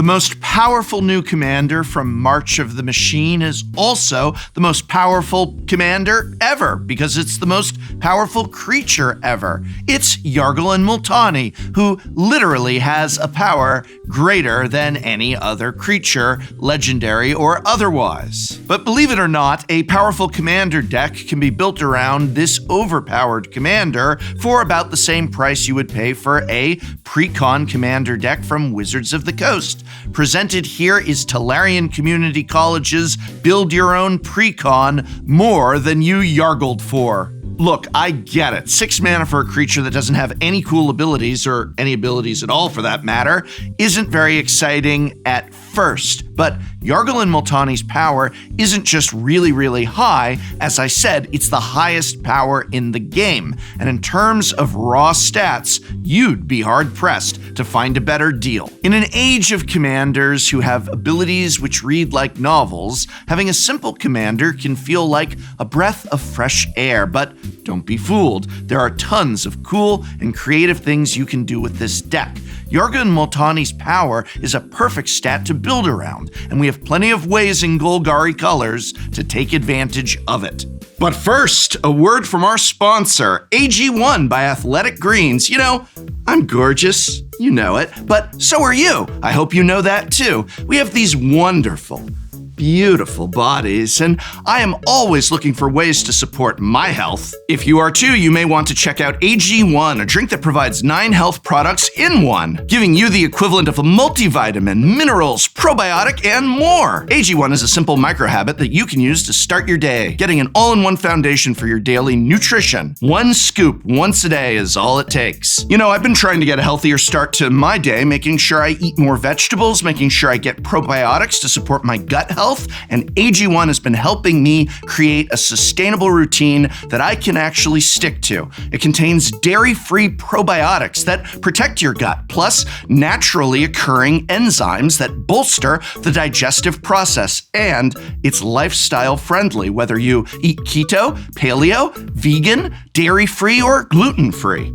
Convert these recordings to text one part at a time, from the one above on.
The most powerful new commander from March of the Machine is also the most powerful commander ever, because it's the most powerful creature ever. It's Yargle'd Multani, who literally has a power greater than any other creature, legendary or otherwise. But believe it or not, a powerful commander deck can be built around this overpowered commander for about the same price you would pay for a Precon commander deck from Wizards of the Coast. Presented here is Tolarian Community College's Build Your Own Precon, more than you Yargle'd for. Look, I get it. 6 mana for a creature that doesn't have any cool abilities, or any abilities at all for that matter, isn't very exciting at first. But Yargle'd Multani's power isn't just really, really high. As I said, it's the highest power in the game. And in terms of raw stats, you'd be hard-pressed to find a better deal. In an age of commanders who have abilities which read like novels, having a simple commander can feel like a breath of fresh air. But don't be fooled. There are tons of cool and creative things you can do with this deck. Yargle'd Multani's power is a perfect stat to build around, and we have plenty of ways in Golgari colors to take advantage of it. But first, a word from our sponsor, AG1 by Athletic Greens. You know, I'm gorgeous, you know it, but so are you. I hope you know that too. We have these wonderful, beautiful bodies, and I am always looking for ways to support my health. If you are too, you may want to check out AG1, a drink that provides 9 health products in one, giving you the equivalent of a multivitamin, minerals, probiotic, and more. AG1 is a simple microhabit that you can use to start your day, getting an all-in-one foundation for your daily nutrition. 1 scoop once a day is all it takes. You know, I've been trying to get a healthier start to my day, making sure I eat more vegetables, making sure I get probiotics to support my gut health, and AG1 has been helping me create a sustainable routine that I can actually stick to. It contains dairy-free probiotics that protect your gut, plus naturally occurring enzymes that bolster the digestive process, and it's lifestyle friendly, whether you eat keto, paleo, vegan, dairy-free, or gluten-free.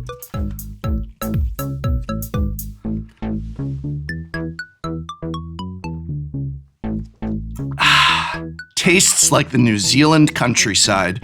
Tastes like the New Zealand countryside.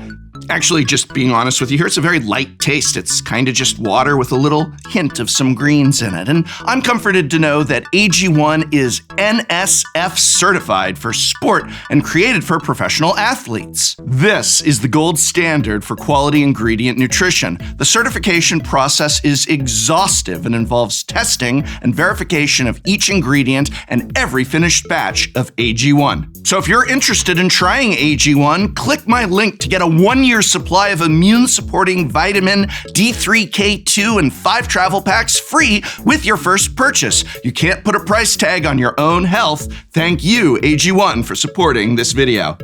Actually, just being honest with you here, it's a very light taste. It's kind of just water with a little hint of some greens in it. And I'm comforted to know that AG1 is NSF certified for sport and created for professional athletes. This is the gold standard for quality ingredient nutrition. The certification process is exhaustive and involves testing and verification of each ingredient and every finished batch of AG1. So if you're interested in trying AG1, click my link to get a 1-year supply of immune-supporting vitamin D3K2 and 5 travel packs free with your first purchase. You can't put a price tag on your own health. Thank you, AG1, for supporting this video.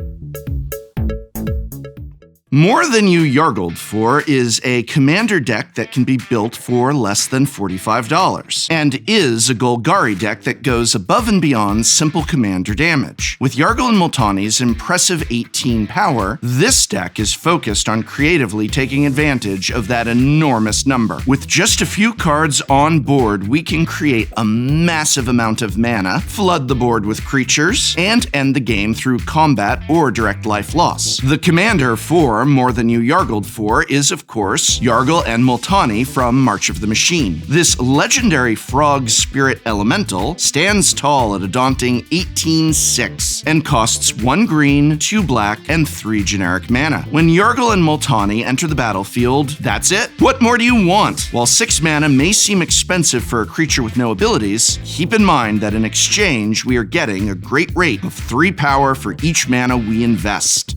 More Than You Yargle'd For is a commander deck that can be built for less than $45, and is a Golgari deck that goes above and beyond simple commander damage. With Yargle'd Multani's impressive 18 power, this deck is focused on creatively taking advantage of that enormous number. With just a few cards on board, we can create a massive amount of mana, flood the board with creatures, and end the game through combat or direct life loss. The commander for More Than You Yargle'd For is, of course, Yargle'd Multani from March of the Machine. This legendary frog spirit elemental stands tall at a daunting 18/6 and costs 1 green, 2 black, and 3 generic mana. When Yargle'd and Multani enter the battlefield, that's it. What more do you want? While 6 mana may seem expensive for a creature with no abilities, keep in mind that in exchange, we are getting a great rate of 3 power for each mana we invest.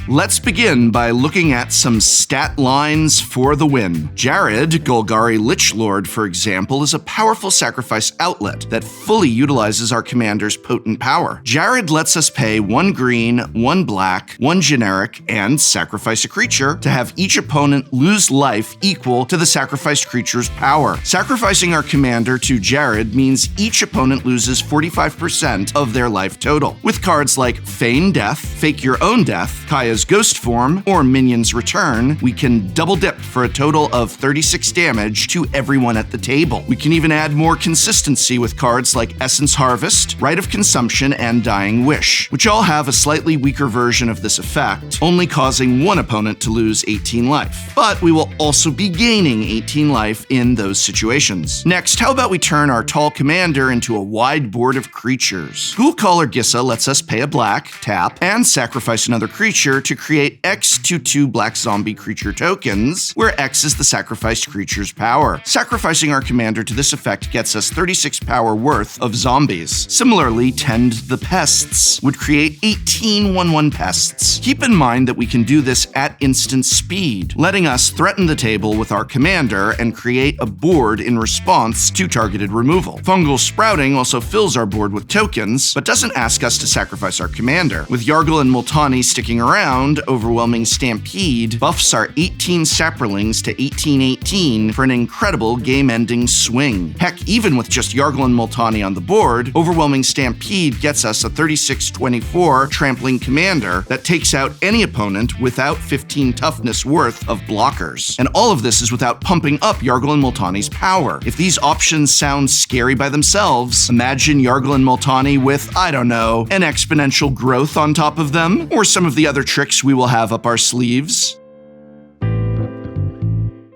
Let's begin by looking at some stat lines for the win. Yargle'd, Golgari Lichlord, for example, is a powerful sacrifice outlet that fully utilizes our commander's potent power. Yargle'd lets us pay 1 green, 1 black, 1 generic, and sacrifice a creature to have each opponent lose life equal to the sacrificed creature's power. Sacrificing our commander to Yargle'd means each opponent loses 45% of their life total. With cards like Feign Death, Fake Your Own Death, Kaya's Whereas Ghost Form, or Minions Return, we can double dip for a total of 36 damage to everyone at the table. We can even add more consistency with cards like Essence Harvest, Rite of Consumption, and Dying Wish, which all have a slightly weaker version of this effect, only causing one opponent to lose 18 life. But we will also be gaining 18 life in those situations. Next, how about we turn our tall commander into a wide board of creatures? Ghoulcaller Gissa lets us pay a black, tap, and sacrifice another creature to create X to 2 black zombie creature tokens, where X is the sacrificed creature's power. Sacrificing our commander to this effect gets us 36 power worth of zombies. Similarly, Tend the Pests would create 18 1/1 pests. Keep in mind that we can do this at instant speed, letting us threaten the table with our commander and create a board in response to targeted removal. Fungal Sprouting also fills our board with tokens, but doesn't ask us to sacrifice our commander. With Yargle and Multani sticking around, Overwhelming Stampede buffs our 18 Saprolings to 18/18 for an incredible game-ending swing. Heck, even with just Yargle and Multani on the board, Overwhelming Stampede gets us a 36/24 trampling commander that takes out any opponent without 15 toughness worth of blockers. And all of this is without pumping up Yargle and Multani's power. If these options sound scary by themselves, imagine Yargle and Multani with, I don't know, an exponential growth on top of them, or some of the other tricks we will have up our sleeves.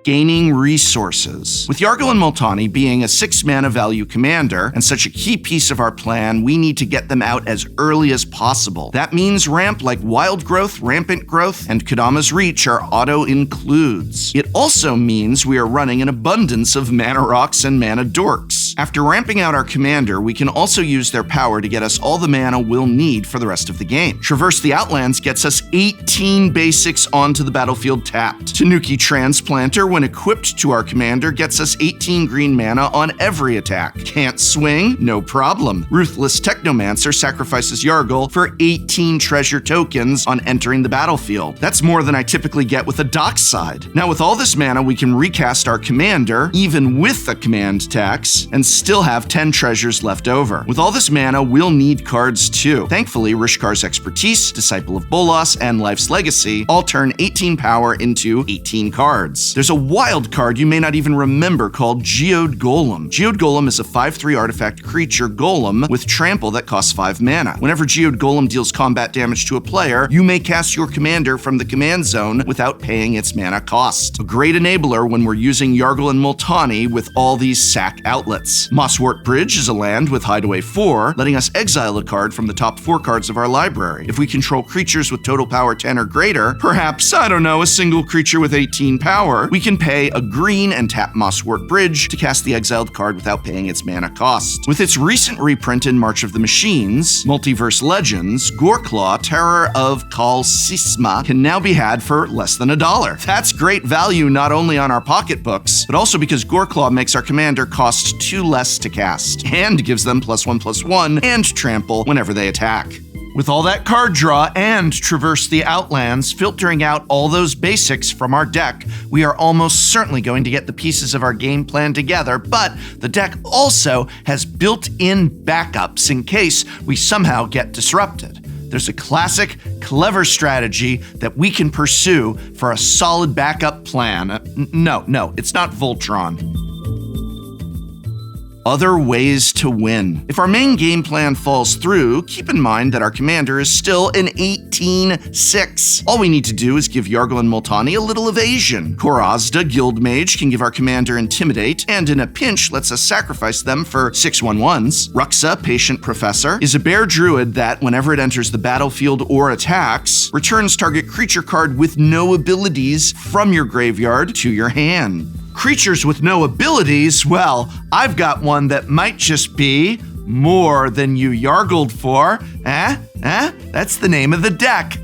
Gaining resources. With Yargle and Multani being a 6-mana value commander and such a key piece of our plan, we need to get them out as early as possible. That means ramp like Wild Growth, Rampant Growth, and Kodama's Reach are auto-includes. It also means we are running an abundance of mana rocks and mana dorks. After ramping out our commander, we can also use their power to get us all the mana we'll need for the rest of the game. Traverse the Outlands gets us 18 basics onto the battlefield tapped. Tanuki Transplanter, when equipped to our commander, gets us 18 green mana on every attack. Can't swing? No problem. Ruthless Technomancer sacrifices Yargle for 18 treasure tokens on entering the battlefield. That's more than I typically get with a Dockside. Now with all this mana, we can recast our commander, even with a command tax, and still have 10 treasures left over. With all this mana, we'll need cards too. Thankfully, Rishkar's Expertise, Disciple of Bolas, and Life's Legacy all turn 18 power into 18 cards. There's a wild card you may not even remember called Geode Golem. Geode Golem is a 5/3 artifact creature golem with trample that costs 5 mana. Whenever Geode Golem deals combat damage to a player, you may cast your commander from the command zone without paying its mana cost. A great enabler when we're using Yargle and Multani with all these sack outlets. Mosswort Bridge is a land with Hideaway 4, letting us exile a card from the top 4 cards of our library. If we control creatures with total power 10 or greater, perhaps, I don't know, a single creature with 18 power, we can pay a green and tap Mosswort Bridge to cast the exiled card without paying its mana cost. With its recent reprint in March of the Machines, Multiverse Legends, Goreclaw, Terror of Kal Sisma can now be had for less than $1. That's great value not only on our pocketbooks, but also because Goreclaw makes our commander cost 2 less to cast, and gives them +1/+1 and trample whenever they attack. With all that card draw and Traverse the Outlands filtering out all those basics from our deck, we are almost certainly going to get the pieces of our game plan together, but the deck also has built-in backups in case we somehow get disrupted. There's a classic, clever strategy that we can pursue for a solid backup plan. No, it's not Voltron. Other ways to win. If our main game plan falls through, keep in mind that our commander is still an 18/6. All we need to do is give Yargle and Multani a little evasion. Korazda, Guildmage, can give our commander Intimidate, and in a pinch lets us sacrifice them for 6/1/1s. Ruxa, Patient Professor, is a bear druid that, whenever it enters the battlefield or attacks, returns target creature card with no abilities from your graveyard to your hand. Creatures with no abilities, well, I've got one that might just be more than you Yargled for. That's the name of the deck.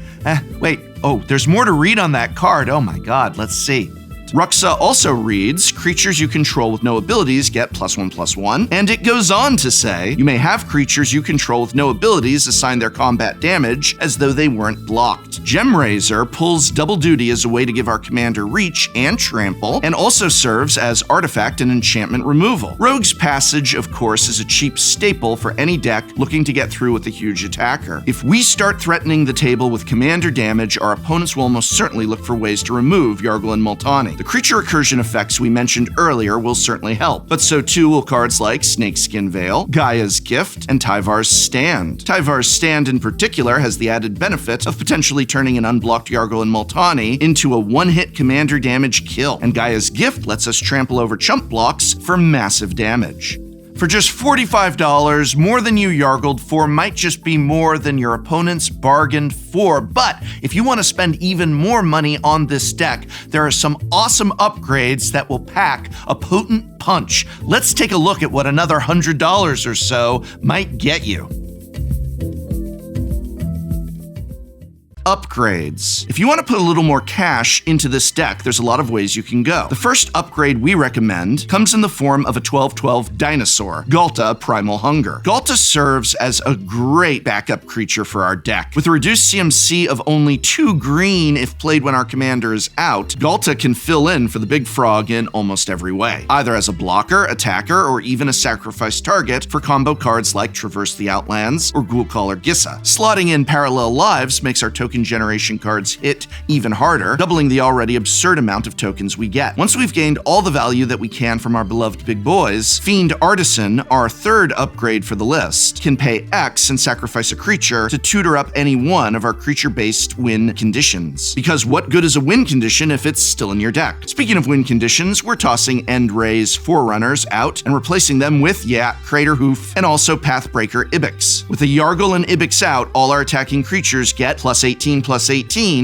Wait, there's more to read on that card. Oh my god, let's see. Ruxa also reads, creatures you control with no abilities get +1/+1, and it goes on to say, you may have creatures you control with no abilities assign their combat damage as though they weren't blocked. Gemrazor pulls double duty as a way to give our commander reach and trample, and also serves as artifact and enchantment removal. Rogue's Passage, of course, is a cheap staple for any deck looking to get through with a huge attacker. If we start threatening the table with commander damage, our opponents will almost certainly look for ways to remove Yargle'd Multani. The creature recursion effects we mentioned earlier will certainly help, but so too will cards like Snakeskin Veil, Gaia's Gift, and Tyvar's Stand. Tyvar's Stand in particular has the added benefit of potentially turning an unblocked Yargle'd Multani into a one-hit commander damage kill, and Gaia's Gift lets us trample over chump blocks for massive damage. For just $45, more than you Yargle'd for might just be more than your opponents bargained for. But if you want to spend even more money on this deck, there are some awesome upgrades that will pack a potent punch. Let's take a look at what another $100 or so might get you. Upgrades. If you want to put a little more cash into this deck, there's a lot of ways you can go. The first upgrade we recommend comes in the form of a 12/12 dinosaur, Ghalta Primal Hunger. Ghalta serves as a great backup creature for our deck. With a reduced CMC of only 2 green if played when our commander is out, Ghalta can fill in for the big frog in almost every way, either as a blocker, attacker, or even a sacrifice target for combo cards like Traverse the Outlands or Ghoulcaller Gissa. Slotting in Parallel Lives makes our token generation cards hit even harder, doubling the already absurd amount of tokens we get. Once we've gained all the value that we can from our beloved big boys, Fiend Artisan, our third upgrade for the list, can pay X and sacrifice a creature to tutor up any one of our creature-based win conditions. Because what good is a win condition if it's still in your deck? Speaking of win conditions, we're tossing Endray's Forerunners out and replacing them with, Crater Hoof and also Pathbreaker Ibex. With a Yargle and Ibex out, all our attacking creatures get +18/+18,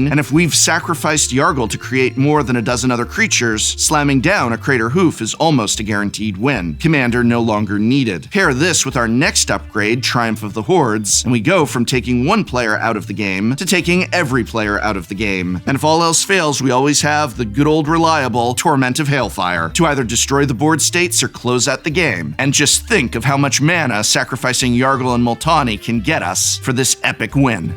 and if we've sacrificed Yargle to create more than a dozen other creatures, slamming down a Crater Hoof is almost a guaranteed win. Commander no longer needed. Pair this with our next upgrade, Triumph of the Hordes, and we go from taking one player out of the game to taking every player out of the game. And if all else fails, we always have the good old reliable Torment of Hailfire to either destroy the board states or close out the game. And just think of how much mana sacrificing Yargle and Multani can get us for this epic win.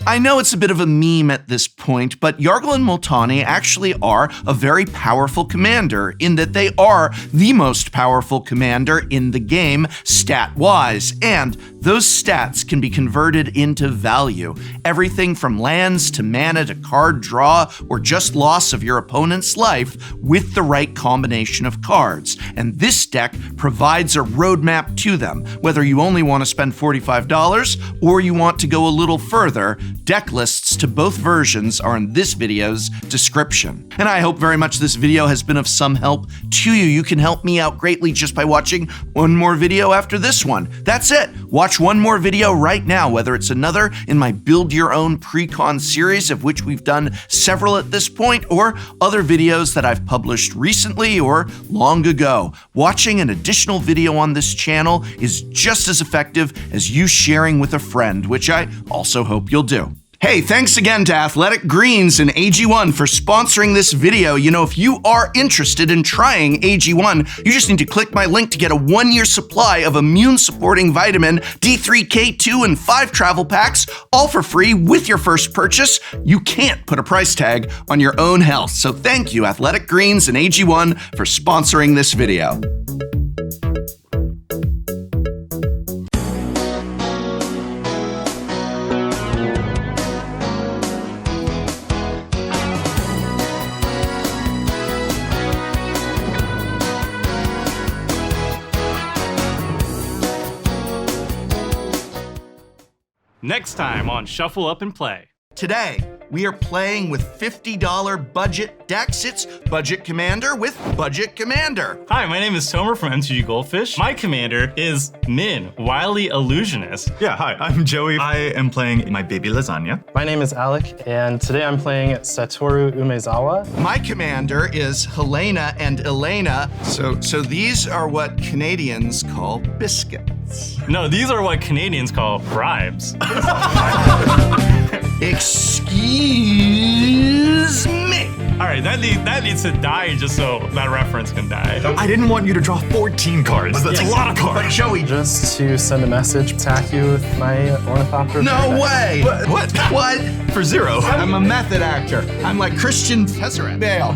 I know it's a bit of a meme at this point, but Yargle and Multani actually are a very powerful commander in that they are the most powerful commander in the game stat-wise, and those stats can be converted into value. Everything from lands to mana to card draw or just loss of your opponent's life with the right combination of cards. And this deck provides a roadmap to them. Whether you only want to spend $45 or you want to go a little further, deck lists to both versions are in this video's description. And I hope very much this video has been of some help to you. You can help me out greatly just by watching one more video after this one. That's it. Watch one more video right now, whether it's another in my Build Your Own Precon series, of which we've done several at this point, or other videos that I've published recently or long ago. Watching an additional video on this channel is just as effective as you sharing with a friend, which I also hope you'll do. Hey, thanks again to Athletic Greens and AG1 for sponsoring this video. You know, if you are interested in trying AG1, you just need to click my link to get a 1-year supply of immune-supporting vitamin D3, K2, and 5 travel packs, all for free with your first purchase. You can't put a price tag on your own health. So thank you, Athletic Greens and AG1, for sponsoring this video. Next time on Shuffle Up and Play. Today, we are playing with $50 budget decks. It's Budget Commander with Budget Commander. Hi, my name is Tomer from MTG Goldfish. My commander is Min, Wily Illusionist. Yeah, hi, I'm Joey. I am playing my baby lasagna. My name is Alec, and today I'm playing Satoru Umezawa. My commander is Helena and Elena. So these are what Canadians call biscuits. No, these are what Canadians call bribes. Excuse me. right, that needs to die just so that reference can die. I didn't want you to draw 14 cards. That's a lot of But cards. Joey, Just to send a message, attack you with my ornithopter. no way. What? What? For 0. I'm a method actor. I'm like Christian Tesseract. Bale.